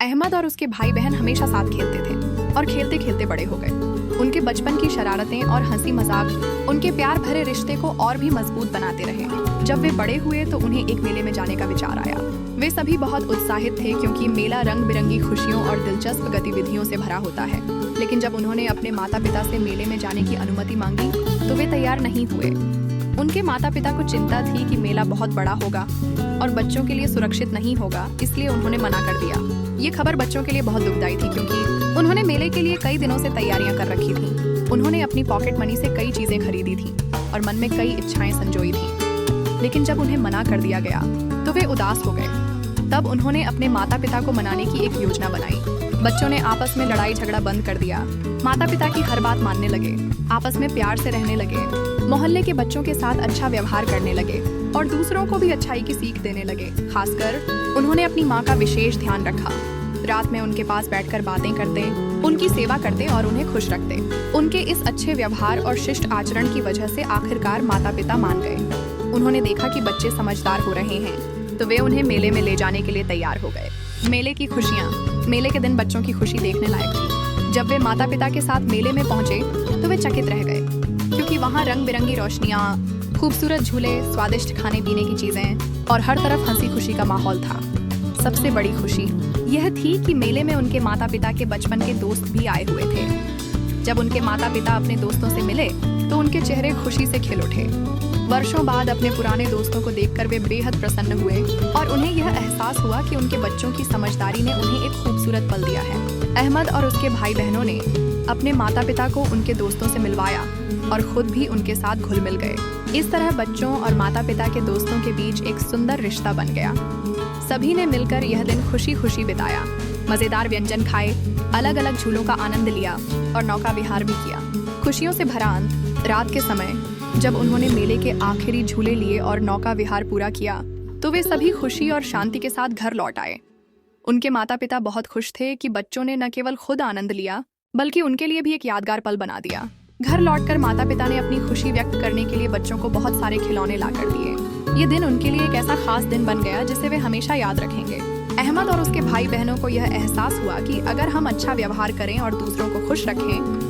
अहमद और उसके भाई बहन हमेशा साथ खेलते थे और खेलते खेलते बड़े हो गए। उनके बचपन की शरारतें और हंसी मजाक उनके प्यार भरे रिश्ते को और भी मजबूत बनाते रहे। जब वे बड़े हुए तो उन्हें एक मेले में जाने का विचार आया। वे सभी बहुत उत्साहित थे क्योंकि मेला रंग बिरंगी खुशियों और दिलचस्प गतिविधियों से भरा होता है। लेकिन जब उन्होंने अपने माता पिता से मेले में जाने की अनुमति मांगी तो वे तैयार नहीं हुए। उनके माता पिता को चिंता थी कि मेला बहुत बड़ा होगा और बच्चों के लिए सुरक्षित नहीं होगा, इसलिए उन्होंने मना कर दिया। ये खबर बच्चों के लिए बहुत दुखदायी थी क्योंकि उन्होंने मेले के लिए कई दिनों से तैयारियां कर रखी थीं। उन्होंने अपनी पॉकेट मनी से कई चीजें खरीदी थी और मन में कई इच्छाएं संजोई थी। लेकिन जब उन्हें मना कर दिया गया तो वे उदास हो गए। तब उन्होंने अपने माता पिता को मनाने की एक योजना बनाई। बच्चों ने आपस में लड़ाई झगड़ा बंद कर दिया, माता पिता की हर बात मानने लगे, आपस में प्यार से रहने लगे, मोहल्ले के बच्चों के साथ अच्छा व्यवहार करने लगे और दूसरों को भी अच्छाई की सीख देने लगे। खासकर उन्होंने अपनी माँ का विशेष ध्यान रखा। रात में उनके पास बैठकर बातें करते, उनकी सेवा करते और उन्हें खुश रखते। उनके इस अच्छे व्यवहार और शिष्ट आचरण की वजह से आखिरकार माता पिता मान गए। उन्होंने देखा कि बच्चे समझदार हो रहे हैं तो वे उन्हें मेले में ले जाने के लिए तैयार हो गए। मेले की खुशियाँ। मेले के दिन बच्चों की खुशी देखने लायक थी। जब वे माता पिता के साथ मेले में पहुंचे तो वे चकित रह गए क्योंकि वहाँ रंग बिरंगी रोशनियाँ, खूबसूरत झूले, स्वादिष्ट खाने पीने की चीजें और हर तरफ हंसी खुशी का माहौल था। सबसे बड़ी खुशी यह थी कि मेले में उनके माता पिता के बचपन के दोस्त भी आए हुए थे। जब उनके माता पिता अपने दोस्तों से मिले तो उनके चेहरे खुशी से खिल उठे। वर्षों बाद अपने पुराने दोस्तों को देखकर वे बेहद प्रसन्न हुए और उन्हें यह एहसास हुआ कि उनके बच्चों की समझदारी ने उन्हें एक खूबसूरत पल दिया है। अहमद और उसके भाई बहनों ने अपने माता पिता को उनके दोस्तों से मिलवाया और खुद भी उनके साथ घुल मिल गए। इस तरह बच्चों और माता पिता के दोस्तों के बीच एक सुंदर रिश्ता बन गया। सभी ने मिलकर यह दिन खुशी खुशी बिताया, मजेदार व्यंजन खाए, अलग अलग झूलों का आनंद लिया और नौका विहार भी किया। खुशियों से भरा अंत। रात के समय जब उन्होंने मेले के आखिरी झूले लिए और नौका विहार पूरा किया तो वे सभी खुशी और शांति के साथ घर लौट आए। उनके माता पिता बहुत खुश थे कि बच्चों ने न केवल खुद आनंद लिया बल्कि उनके लिए भी एक यादगार पल बना दिया। घर लौटकर माता पिता ने अपनी खुशी व्यक्त करने के लिए बच्चों को बहुत सारे खिलौने ला कर दिए। ये दिन उनके लिए एक ऐसा खास दिन बन गया जिसे वे हमेशा याद रखेंगे। अहमद और उसके भाई बहनों को यह एहसास हुआ कि अगर हम अच्छा व्यवहार करें और दूसरों को खुश रखें